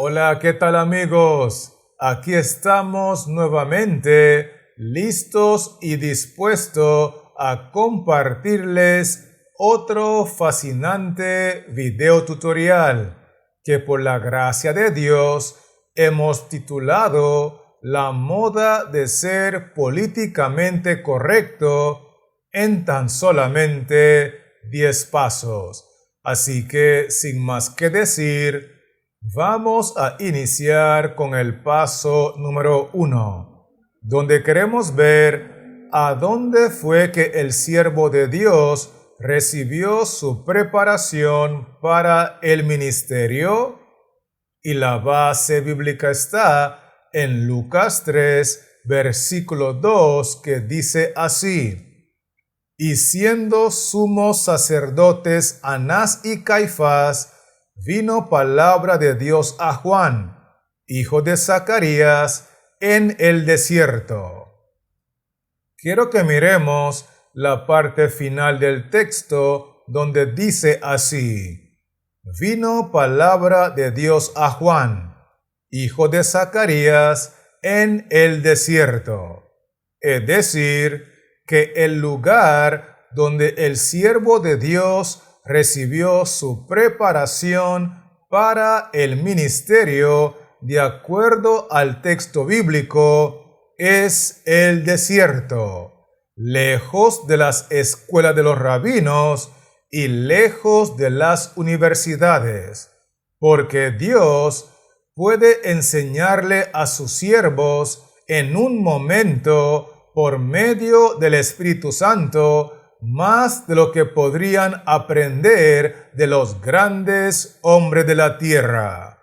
Hola, ¿qué tal amigos? Aquí estamos nuevamente listos y dispuestos a compartirles otro fascinante video tutorial que por la gracia de Dios hemos titulado La moda de ser políticamente correcto en tan solamente 10 pasos. Así que sin más que decir, vamos a iniciar con el paso número 1, donde queremos ver a dónde fue que el siervo de Dios recibió su preparación para el ministerio. Y la base bíblica está en Lucas 3, versículo 2, que dice así: Y siendo sumos sacerdotes Anás y Caifás, vino palabra de Dios a Juan, hijo de Zacarías, en el desierto. Quiero que miremos la parte final del texto donde dice así: Vino palabra de Dios a Juan, hijo de Zacarías, en el desierto. Es decir, que el lugar donde el siervo de Dios recibió su preparación para el ministerio, de acuerdo al texto bíblico, es el desierto, lejos de las escuelas de los rabinos y lejos de las universidades, porque Dios puede enseñarle a sus siervos en un momento por medio del Espíritu Santo más de lo que podrían aprender de los grandes hombres de la tierra.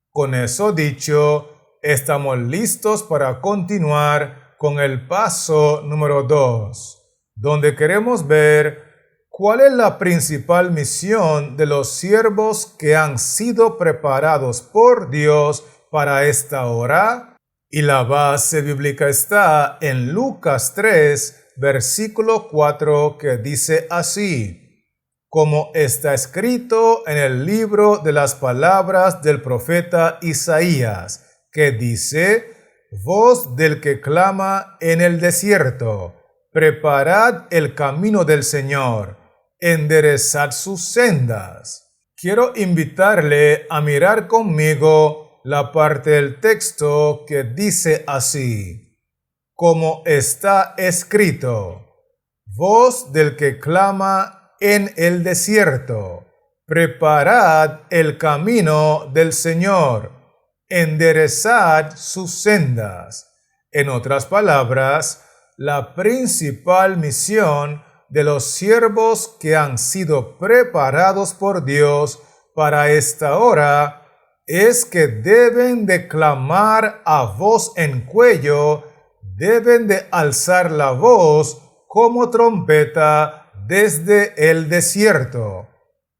Con eso dicho, estamos listos para continuar con el paso número 2, donde queremos ver cuál es la principal misión de los siervos que han sido preparados por Dios para esta hora. Y la base bíblica está en Lucas 3, versículo 4, que dice así: Como está escrito en el libro de las palabras del profeta Isaías, que dice: Voz del que clama en el desierto, preparad el camino del Señor, enderezad sus sendas. Quiero invitarle a mirar conmigo la parte del texto que dice así: Como está escrito, voz del que clama en el desierto, preparad el camino del Señor, enderezad sus sendas. En otras palabras, la principal misión de los siervos que han sido preparados por Dios para esta hora es que deben de clamar a voz en cuello, deben de alzar la voz como trompeta desde el desierto.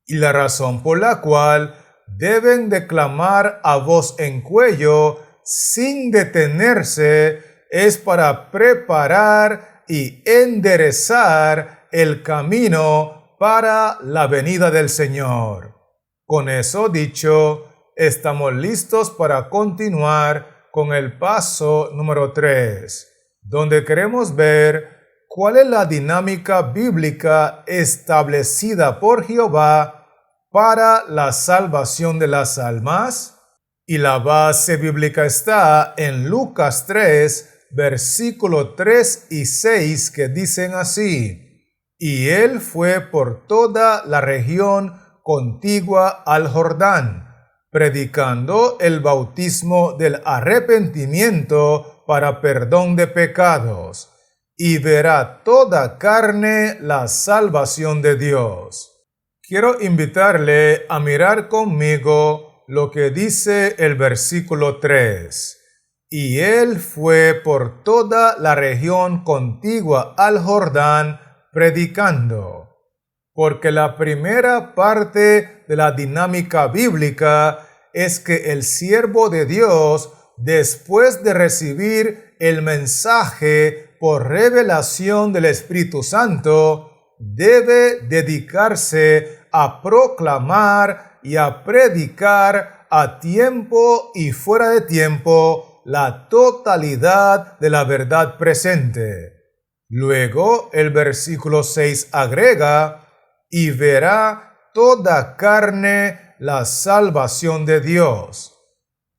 Y la razón por la cual deben de clamar a voz en cuello sin detenerse es para preparar y enderezar el camino para la venida del Señor. Con eso dicho, estamos listos para continuar con el paso número 3, donde queremos ver cuál es la dinámica bíblica establecida por Jehová para la salvación de las almas. Y la base bíblica está en Lucas 3, versículo 3 y 6, que dicen así: Y él fue por toda la región contigua al Jordán, predicando el bautismo del arrepentimiento para perdón de pecados, y verá toda carne la salvación de Dios. Quiero invitarle a mirar conmigo lo que dice el versículo 3. Y él fue por toda la región contigua al Jordán, predicando. Porque la primera parte de la dinámica bíblica es que el siervo de Dios, después de recibir el mensaje por revelación del Espíritu Santo, debe dedicarse a proclamar y a predicar a tiempo y fuera de tiempo la totalidad de la verdad presente. Luego el versículo 6 agrega, y verá toda carne la salvación de Dios.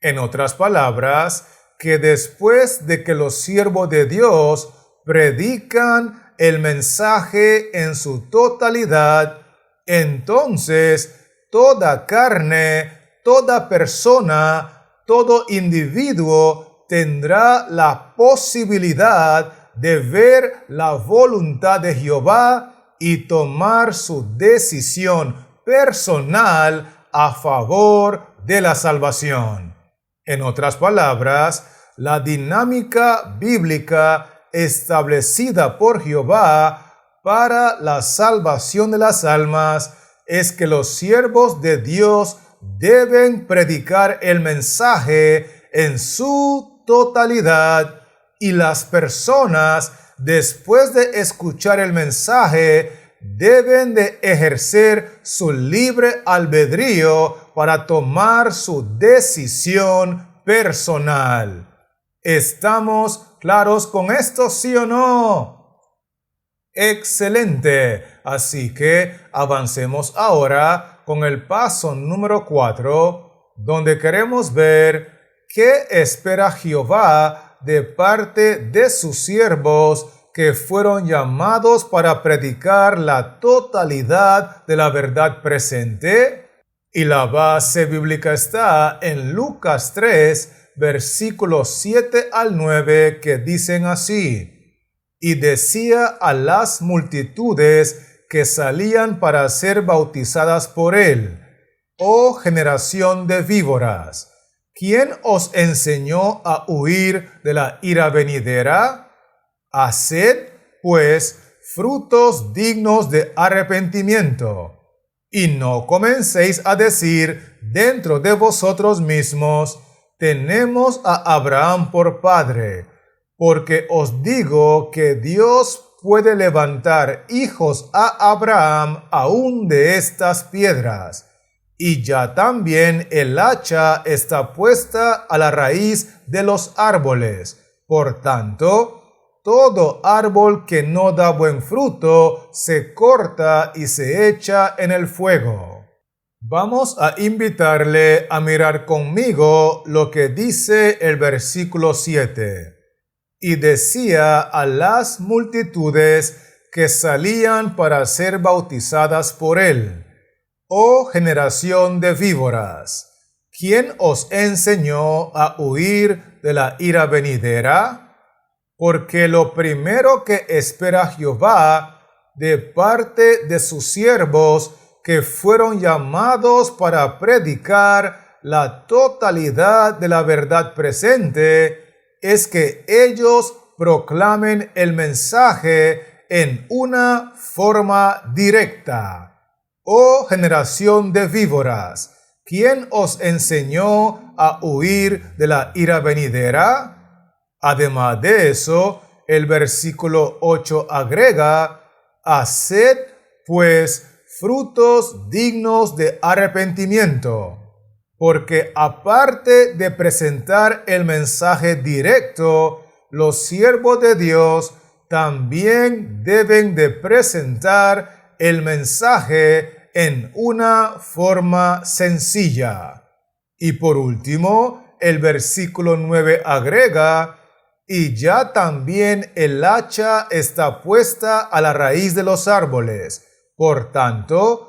En otras palabras, que después de que los siervos de Dios predican el mensaje en su totalidad, entonces toda carne, toda persona, todo individuo tendrá la posibilidad de ver la voluntad de Jehová y tomar su decisión personal a favor de la salvación. En otras palabras, la dinámica bíblica establecida por Jehová para la salvación de las almas es que los siervos de Dios deben predicar el mensaje en su totalidad y las personas, después de escuchar el mensaje, deben de ejercer su libre albedrío para tomar su decisión personal. ¿Estamos claros con esto, sí o no? Excelente. Así que avancemos ahora con el paso número 4, donde queremos ver qué espera Jehová de parte de sus siervos que fueron llamados para predicar la totalidad de la verdad presente. Y la base bíblica está en Lucas 3, versículos 7 al 9, que dicen así: y decía a las multitudes que salían para ser bautizadas por él: oh generación de víboras, ¿quién os enseñó a huir de la ira venidera? Haced, pues, frutos dignos de arrepentimiento, y no comencéis a decir dentro de vosotros mismos: tenemos a Abraham por padre, porque os digo que Dios puede levantar hijos a Abraham aún de estas piedras. Y ya también el hacha está puesta a la raíz de los árboles. Por tanto, todo árbol que no da buen fruto se corta y se echa en el fuego. Vamos a invitarle a mirar conmigo lo que dice el versículo 7. Y decía a las multitudes que salían para ser bautizadas por él: oh generación de víboras, ¿quién os enseñó a huir de la ira venidera? Porque lo primero que espera Jehová de parte de sus siervos que fueron llamados para predicar la totalidad de la verdad presente es que ellos proclamen el mensaje en una forma directa. Oh generación de víboras, ¿quién os enseñó a huir de la ira venidera? Además de eso, el versículo 8 agrega: haced, pues, frutos dignos de arrepentimiento. Porque aparte de presentar el mensaje directo, los siervos de Dios también deben de presentar el mensaje en una forma sencilla. Y por último, el versículo 9 agrega: y ya también el hacha está puesta a la raíz de los árboles. Por tanto,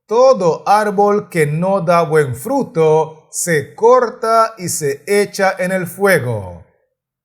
todo árbol que no da buen fruto se corta y se echa en el fuego.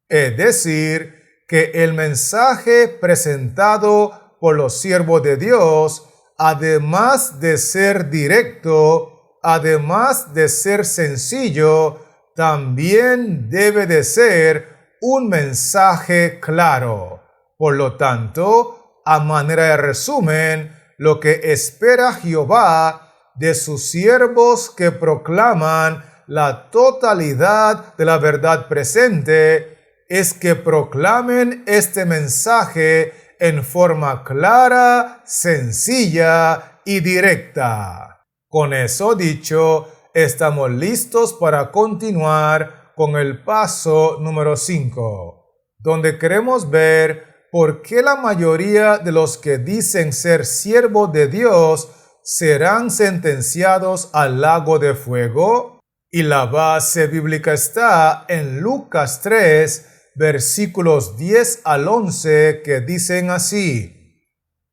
Es decir, que el mensaje presentado por los siervos de Dios, además de ser directo, además de ser sencillo, también debe de ser un mensaje claro. Por lo tanto, a manera de resumen, lo que espera Jehová de sus siervos que proclaman la totalidad de la verdad presente es que proclamen este mensaje en forma clara, sencilla y directa. Con eso dicho, estamos listos para continuar con el paso número 5, donde queremos ver por qué la mayoría de los que dicen ser siervos de Dios serán sentenciados al lago de fuego. Y la base bíblica está en Lucas 3, versículos 10 al 11, que dicen así: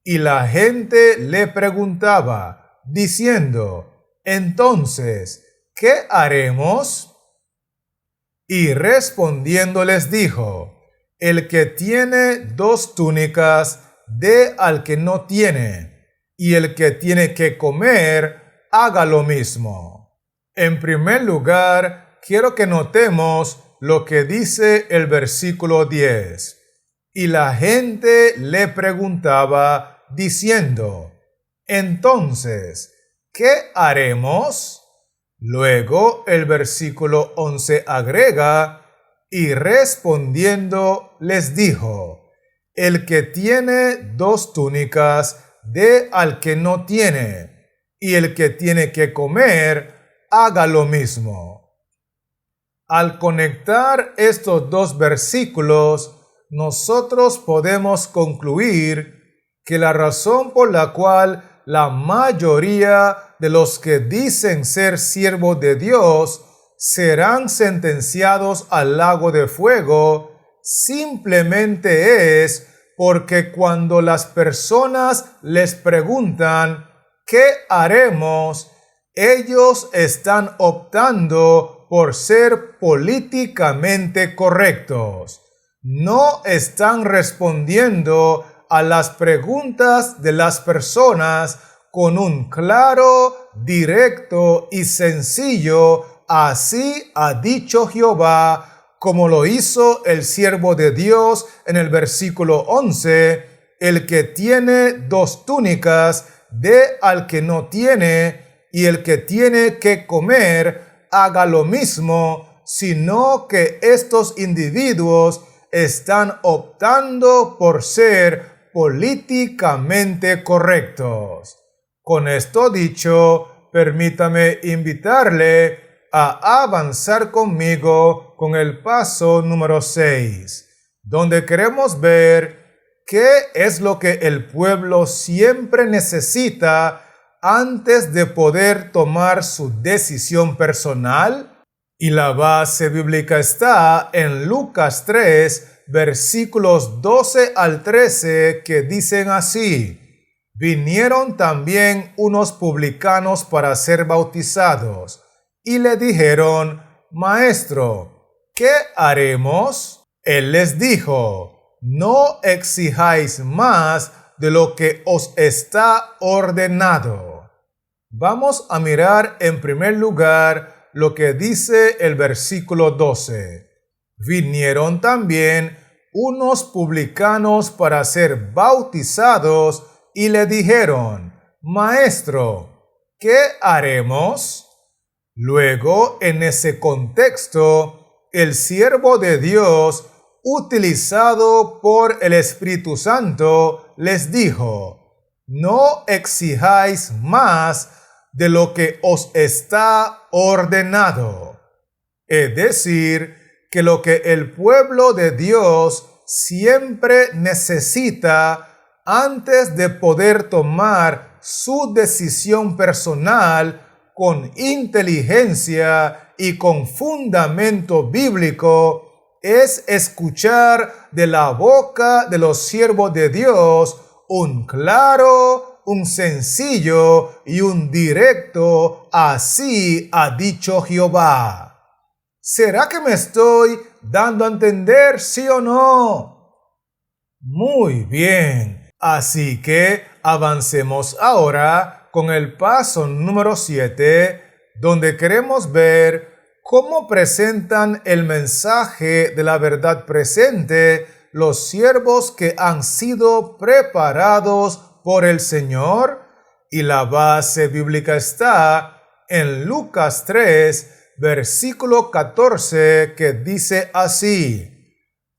Y la gente le preguntaba, diciendo, entonces, ¿qué haremos? Y respondiendo les dijo, el que tiene 2 túnicas, dé al que no tiene, y el que tiene que comer, haga lo mismo. En primer lugar, quiero que notemos lo que dice el versículo 10. Y la gente le preguntaba, diciendo, entonces, ¿qué haremos? Luego el versículo 11 agrega, y respondiendo les dijo, el que tiene 2 túnicas, dé al que no tiene, y el que tiene que comer, haga lo mismo. Al conectar estos 2 versículos, nosotros podemos concluir que la razón por la cual la mayoría de los que dicen ser siervos de Dios serán sentenciados al lago de fuego simplemente es porque cuando las personas les preguntan ¿qué haremos?, ellos están optando por ser políticamente correctos. No están respondiendo a las preguntas de las personas con un claro, directo y sencillo, así ha dicho Jehová, como lo hizo el siervo de Dios en el versículo 11, el que tiene 2 túnicas, dé al que no tiene, y el que tiene que comer, haga lo mismo, sino que estos individuos están optando por ser políticamente correctos. Con esto dicho, permítame invitarle a avanzar conmigo con el paso número 6, donde queremos ver qué es lo que el pueblo siempre necesita antes de poder tomar su decisión personal. Y la base bíblica está en Lucas 3, versículos 12 al 13, que dicen así: Vinieron también unos publicanos para ser bautizados, y le dijeron, Maestro, ¿qué haremos? Él les dijo, no exijáis más de lo que os está ordenado. Vamos a mirar en primer lugar lo que dice el versículo 12. Vinieron también unos publicanos para ser bautizados y le dijeron, Maestro, ¿qué haremos? Luego, en ese contexto, el siervo de Dios, utilizado por el Espíritu Santo, les dijo, no exijáis más de lo que os está ordenado. Es decir, que lo que el pueblo de Dios siempre necesita antes de poder tomar su decisión personal con inteligencia y con fundamento bíblico, es escuchar de la boca de los siervos de Dios un claro, un sencillo y un directo, así ha dicho Jehová. ¿Será que me estoy dando a entender, sí o no? Muy bien, así que avancemos ahora con el paso número 7, donde queremos ver cómo presentan el mensaje de la verdad presente los siervos que han sido preparados por el Señor. Y la base bíblica está en Lucas 3, versículo 14, que dice así: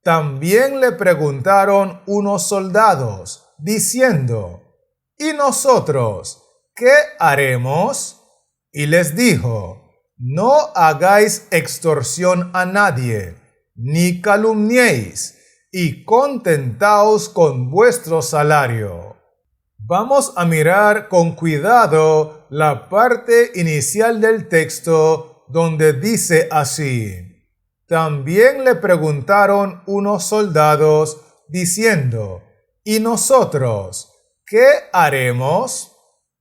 También le preguntaron unos soldados, diciendo, ¿y nosotros qué haremos? Y les dijo, no hagáis extorsión a nadie, ni calumniéis, y contentaos con vuestro salario. Vamos a mirar con cuidado la parte inicial del texto donde dice así: también le preguntaron unos soldados diciendo: ¿y nosotros qué haremos?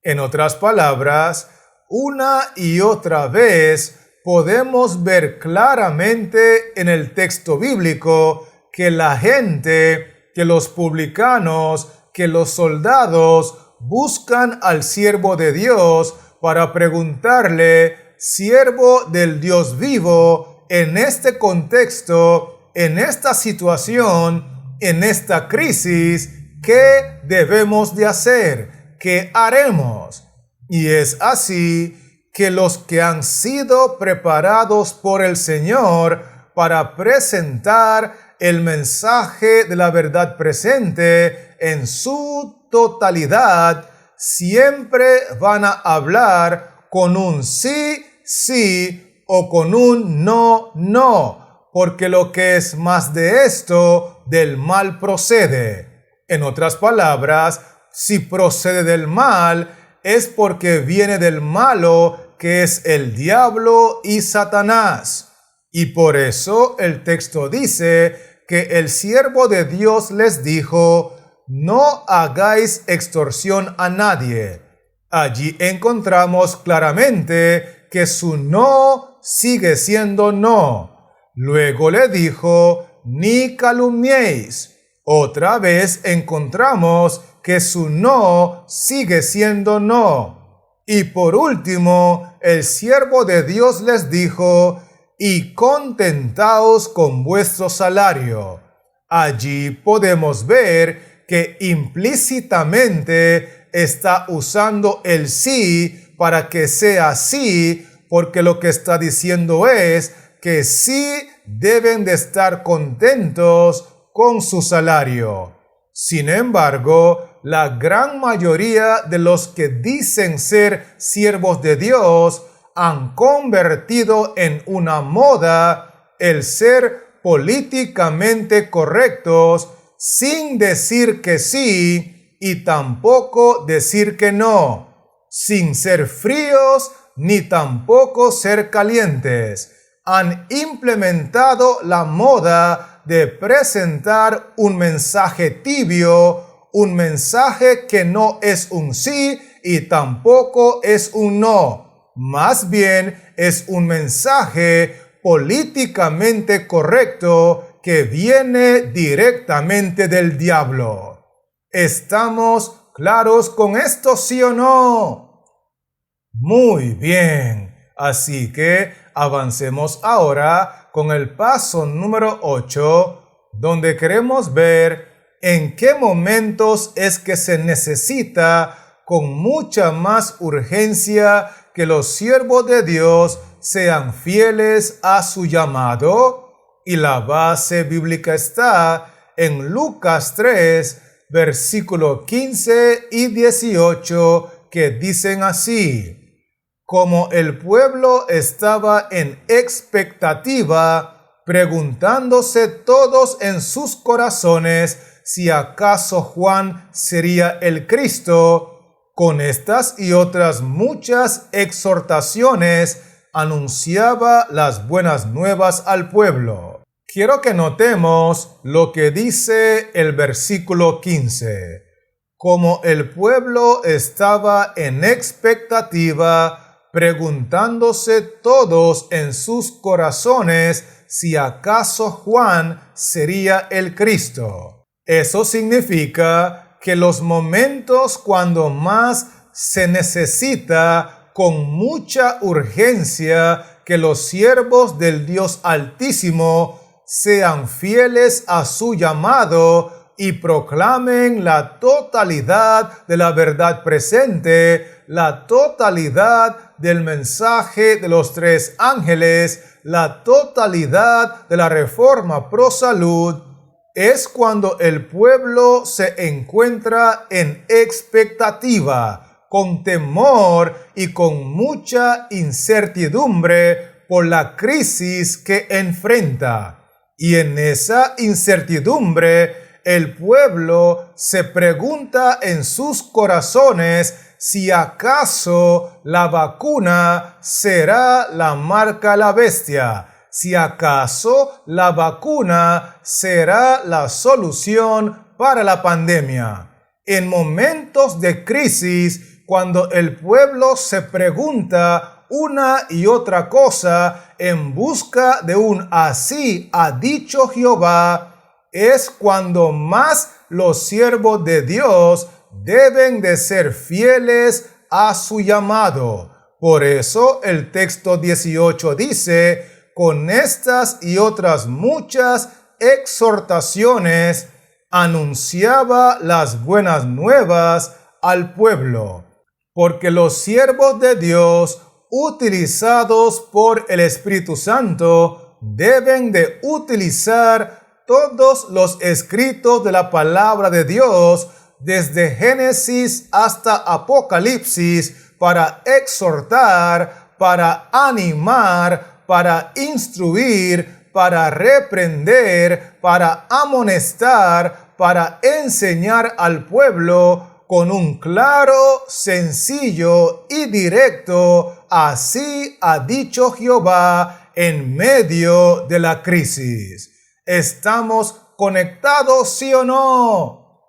En otras palabras, una y otra vez podemos ver claramente en el texto bíblico que la gente, que los publicanos, que los soldados buscan al siervo de Dios para preguntarle: siervo del Dios vivo, en este contexto, en esta situación, en esta crisis, ¿qué debemos de hacer? ¿Qué haremos? Y es así que los que han sido preparados por el Señor para presentar el mensaje de la verdad presente en su totalidad, siempre van a hablar con un sí, sí o con un no, no, porque lo que es más de esto, del mal procede. En otras palabras, si procede del mal, es porque viene del malo, que es el diablo y Satanás. Y por eso el texto dice que el siervo de Dios les dijo: no hagáis extorsión a nadie. Allí encontramos claramente que su no sigue siendo no. Luego le dijo: ni calumniéis. Otra vez encontramos que su no sigue siendo no. Y por último, el siervo de Dios les dijo: y contentaos con vuestro salario. Allí podemos ver que implícitamente está usando el sí para que sea sí, porque lo que está diciendo es que sí deben de estar contentos con su salario. Sin embargo, la gran mayoría de los que dicen ser siervos de Dios han convertido en una moda el ser políticamente correctos sin decir que sí y tampoco decir que no, sin ser fríos ni tampoco ser calientes. Han implementado la moda de presentar un mensaje tibio, un mensaje que no es un sí y tampoco es un no. Más bien es un mensaje políticamente correcto que viene directamente del diablo. ¿Estamos claros con esto, sí o no? Muy bien. Así que avancemos ahora con el paso número 8, donde queremos ver en qué momentos es que se necesita con mucha más urgencia que los siervos de Dios sean fieles a su llamado. Y la base bíblica está en Lucas 3, versículo 15 y 18, que dicen así: como el pueblo estaba en expectativa, preguntándose todos en sus corazones si acaso Juan sería el Cristo, con estas y otras muchas exhortaciones anunciaba las buenas nuevas al pueblo. Quiero que notemos lo que dice el versículo 15. Como el pueblo estaba en expectativa, preguntándose todos en sus corazones si acaso Juan sería el Cristo. Eso significa que los momentos cuando más se necesita con mucha urgencia que los siervos del Dios Altísimo sean fieles a su llamado y proclamen la totalidad de la verdad presente, la totalidad del mensaje de los tres ángeles, la totalidad de la reforma pro salud, es cuando el pueblo se encuentra en expectativa, con temor y con mucha incertidumbre por la crisis que enfrenta. Y en esa incertidumbre, el pueblo se pregunta en sus corazones si acaso la vacuna será la marca la bestia, si acaso la vacuna será la solución para la pandemia. En momentos de crisis, cuando el pueblo se pregunta una y otra cosa en busca de un así ha dicho Jehová, es cuando más los siervos de Dios deben de ser fieles a su llamado. Por eso el texto 18 dice, con estas y otras muchas exhortaciones anunciaba las buenas nuevas al pueblo, porque los siervos de Dios utilizados por el Espíritu Santo deben de utilizar todos los escritos de la palabra de Dios desde Génesis hasta Apocalipsis para exhortar, para animar, para instruir, para reprender, para amonestar, para enseñar al pueblo con un claro, sencillo y directo, así ha dicho Jehová en medio de la crisis. ¿Estamos conectados, sí o no?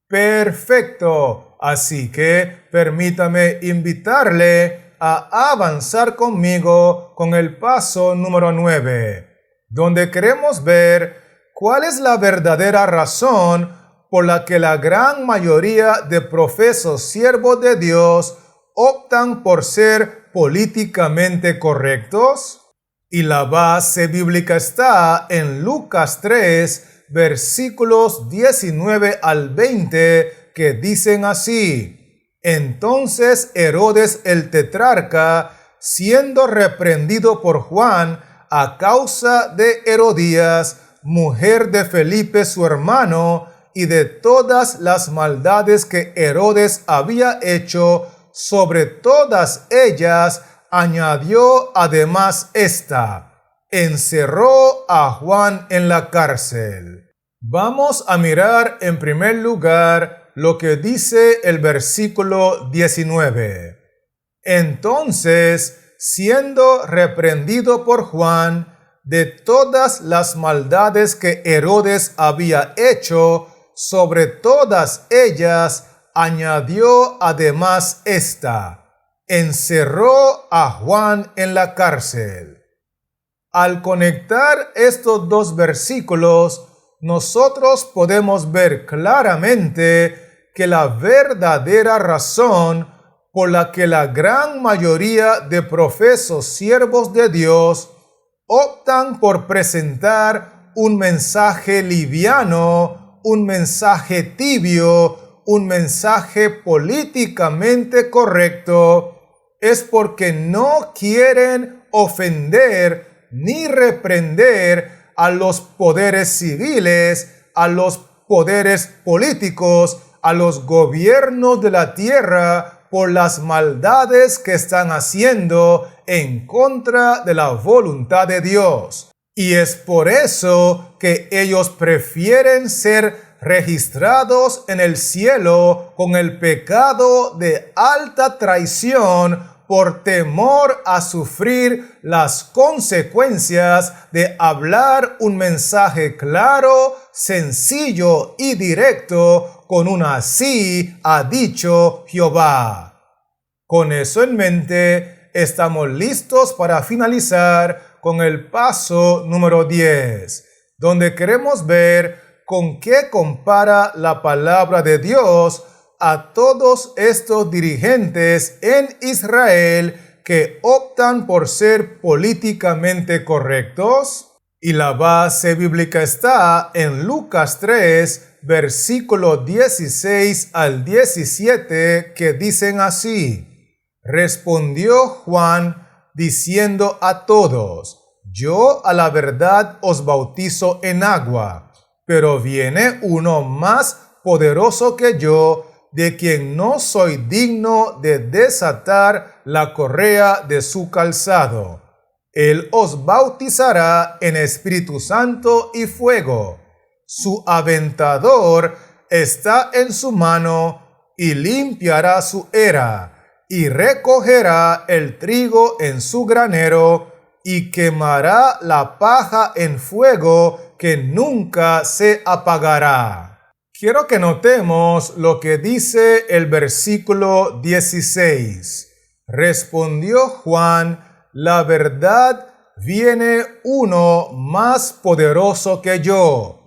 Perfecto. Así que permítame invitarle a avanzar conmigo con el paso número 9, donde queremos ver cuál es la verdadera razón por la que la gran mayoría de profesos siervos de Dios optan por ser políticamente correctos. Y la base bíblica está en Lucas 3, versículos 19 al 20, que dicen así: Entonces Herodes el tetrarca, siendo reprendido por Juan a causa de Herodías, mujer de Felipe su hermano, y de todas las maldades que Herodes había hecho, sobre todas ellas añadió además esta: encerró a Juan en la cárcel. Vamos a mirar en primer lugar lo que dice el versículo 19. Entonces, siendo reprendido por Juan de todas las maldades que Herodes había hecho, sobre todas ellas añadió además esta: encerró a Juan en la cárcel. Al conectar estos dos versículos, nosotros podemos ver claramente que la verdadera razón por la que la gran mayoría de profesos siervos de Dios optan por presentar un mensaje liviano, un mensaje tibio, un mensaje políticamente correcto, es porque no quieren ofender ni reprender a los poderes civiles, a los poderes políticos, a los gobiernos de la tierra por las maldades que están haciendo en contra de la voluntad de Dios. Y es por eso que ellos prefieren ser registrados en el cielo con el pecado de alta traición por temor a sufrir las consecuencias de hablar un mensaje claro, sencillo y directo con un así ha dicho Jehová. Con eso en mente, estamos listos para finalizar con el paso número 10, donde queremos ver con qué compara la palabra de Dios a todos estos dirigentes en Israel que optan por ser políticamente correctos. Y la base bíblica está en Lucas 3, versículo 16 al 17, que dicen así: Respondió Juan diciendo a todos: Yo a la verdad os bautizo en agua, pero viene uno más poderoso que yo, de quien no soy digno de desatar la correa de su calzado. Él os bautizará en Espíritu Santo y fuego. Su aventador está en su mano y limpiará su era, y recogerá el trigo en su granero, y quemará la paja en fuego que nunca se apagará. Quiero que notemos lo que dice el versículo 16. Respondió Juan: la verdad, viene uno más poderoso que yo.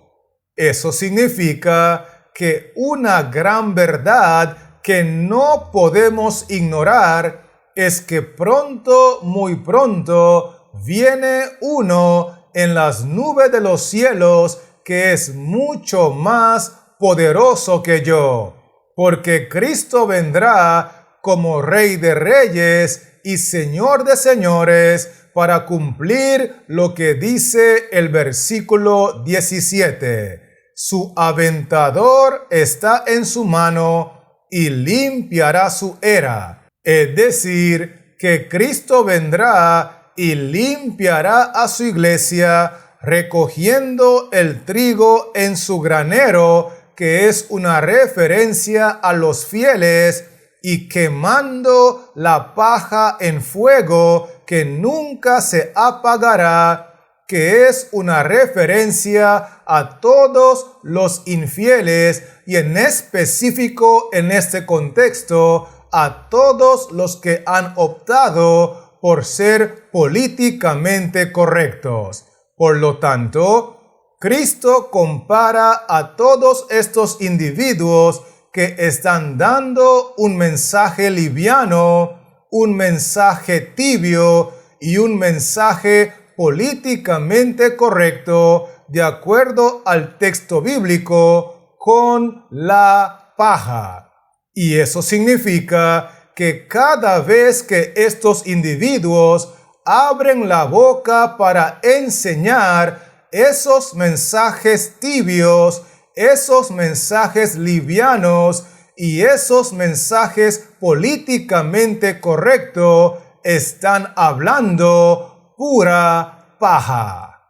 Eso significa que una gran verdad que no podemos ignorar es que pronto, muy pronto, viene uno en las nubes de los cielos que es mucho más poderoso que yo, porque Cristo vendrá como Rey de Reyes y Señor de señores para cumplir lo que dice el versículo 17. Su aventador está en su mano y limpiará su era. Es decir, que Cristo vendrá y limpiará a su iglesia recogiendo el trigo en su granero, que es una referencia a los fieles, y quemando la paja en fuego que nunca se apagará, que es una referencia a todos los infieles y en específico en este contexto a todos los que han optado por ser políticamente correctos. Por lo tanto, Cristo compara a todos estos individuos que están dando un mensaje liviano, un mensaje tibio y un mensaje políticamente correcto de acuerdo al texto bíblico con la paja. Y eso significa que cada vez que estos individuos abren la boca para enseñar esos mensajes tibios, esos mensajes livianos y esos mensajes políticamente correctos, están hablando pura paja.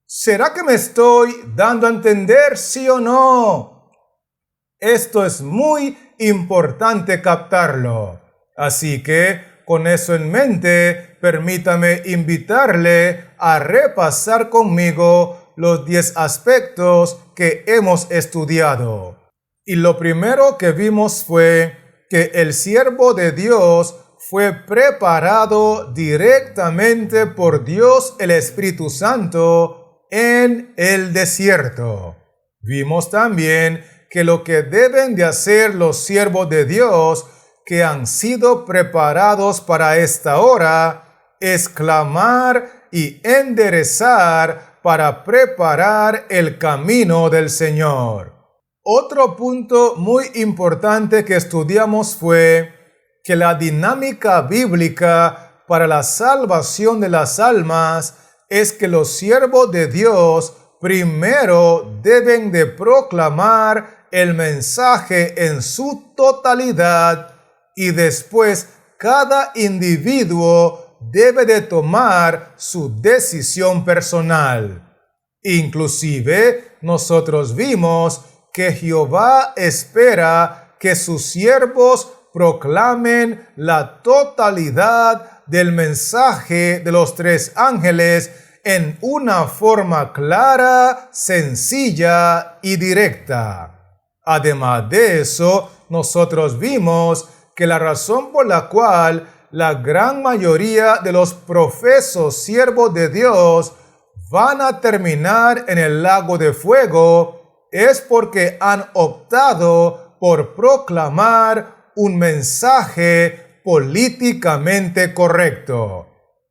¿Será que me estoy dando a entender, sí o no? Esto es muy importante captarlo. Así que, con eso en mente, permítame invitarle a repasar conmigo los 10 aspectos que hemos estudiado. Y lo primero que vimos fue que el siervo de Dios fue preparado directamente por Dios el Espíritu Santo en el desierto. Vimos también que lo que deben de hacer los siervos de Dios que han sido preparados para esta hora es clamar y enderezar para preparar el camino del Señor. Otro punto muy importante que estudiamos fue que la dinámica bíblica para la salvación de las almas es que los siervos de Dios primero deben de proclamar el mensaje en su totalidad y después cada individuo debe de tomar su decisión personal. Inclusive, nosotros vimos que Jehová espera que sus siervos proclamen la totalidad del mensaje de los 3 ángeles en una forma clara, sencilla y directa. Además de eso, nosotros vimos que la razón por la cual la gran mayoría de los profesos siervos de Dios van a terminar en el lago de fuego es porque han optado por proclamar un mensaje políticamente correcto.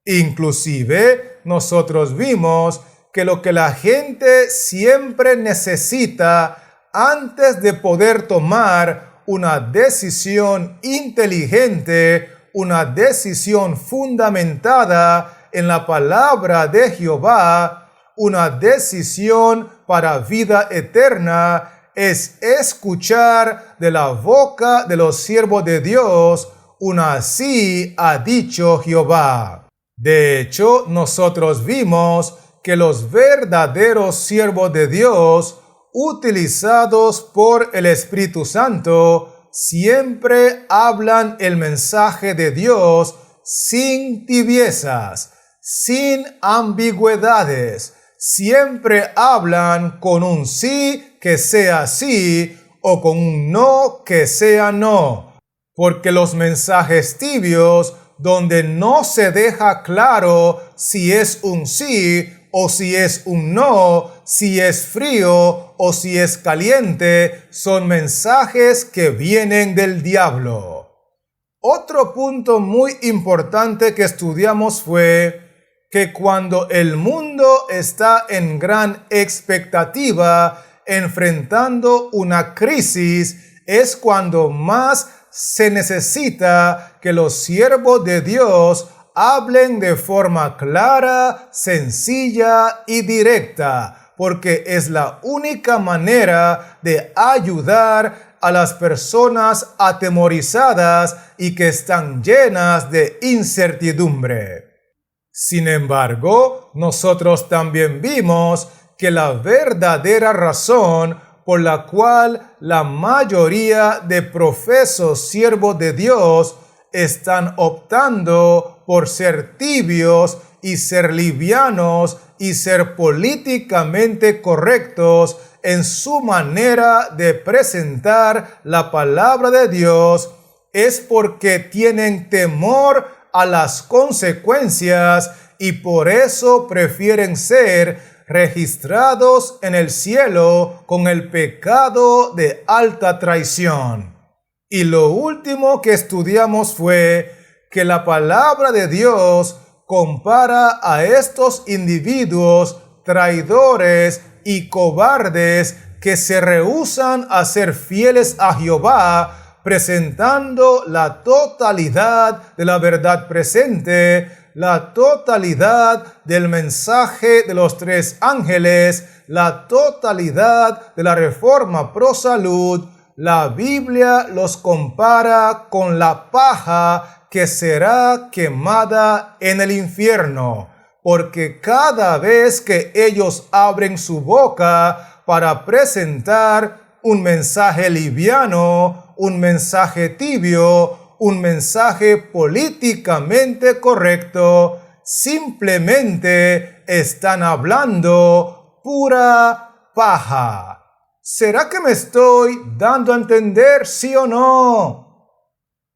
Inclusive, nosotros vimos que lo que la gente siempre necesita antes de poder tomar una decisión inteligente, una decisión fundamentada en la palabra de Jehová, una decisión para vida eterna, es escuchar de la boca de los siervos de Dios un así ha dicho Jehová. De hecho, nosotros vimos que los verdaderos siervos de Dios, utilizados por el Espíritu Santo, siempre hablan el mensaje de Dios sin tibiezas, sin ambigüedades. Siempre hablan con un sí que sea sí o con un no que sea no. Porque los mensajes tibios, donde no se deja claro si es un sí o si es un no, si es frío o si es caliente, son mensajes que vienen del diablo. Otro punto muy importante que estudiamos fue que cuando el mundo está en gran expectativa, enfrentando una crisis, es cuando más se necesita que los siervos de Dios hablen de forma clara, sencilla y directa, porque es la única manera de ayudar a las personas atemorizadas y que están llenas de incertidumbre. Sin embargo, nosotros también vimos que la verdadera razón por la cual la mayoría de profesos siervos de Dios están optando por ser tibios y ser livianos y ser políticamente correctos en su manera de presentar la palabra de Dios es porque tienen temor a las consecuencias y por eso prefieren ser registrados en el cielo con el pecado de alta traición. Y lo último que estudiamos fue que la palabra de Dios compara a estos individuos traidores y cobardes que se rehúsan a ser fieles a Jehová, presentando la totalidad de la verdad presente, la totalidad del mensaje de los tres ángeles, la totalidad de la reforma pro salud. La Biblia los compara con la paja que será quemada en el infierno, porque cada vez que ellos abren su boca para presentar un mensaje liviano, un mensaje tibio, un mensaje políticamente correcto, simplemente están hablando pura paja. ¿Será que me estoy dando a entender, sí o no?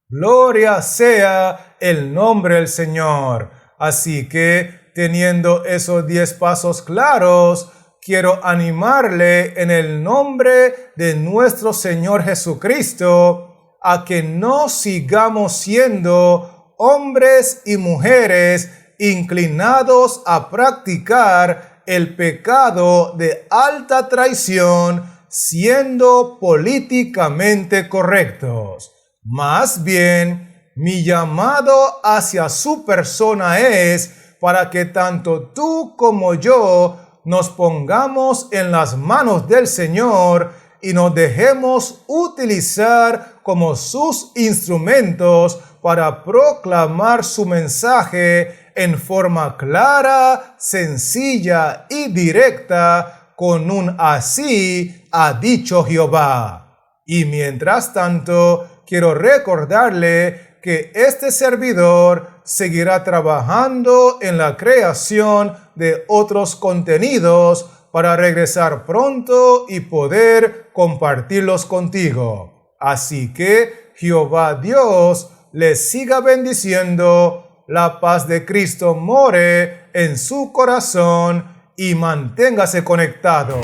Gloria sea el nombre del Señor. Así que, teniendo esos 10 pasos claros, quiero animarle en el nombre de nuestro Señor Jesucristo a que no sigamos siendo hombres y mujeres inclinados a practicar el pecado de alta traición, siendo políticamente correctos. Más bien, mi llamado hacia su persona es para que tanto tú como yo nos pongamos en las manos del Señor y nos dejemos utilizar como sus instrumentos para proclamar su mensaje en forma clara, sencilla y directa, con un así ha dicho Jehová. Y mientras tanto, quiero recordarle que este servidor seguirá trabajando en la creación de otros contenidos para regresar pronto y poder compartirlos contigo. Así que Jehová Dios les siga bendiciendo, la paz de Cristo more en su corazón y manténgase conectado.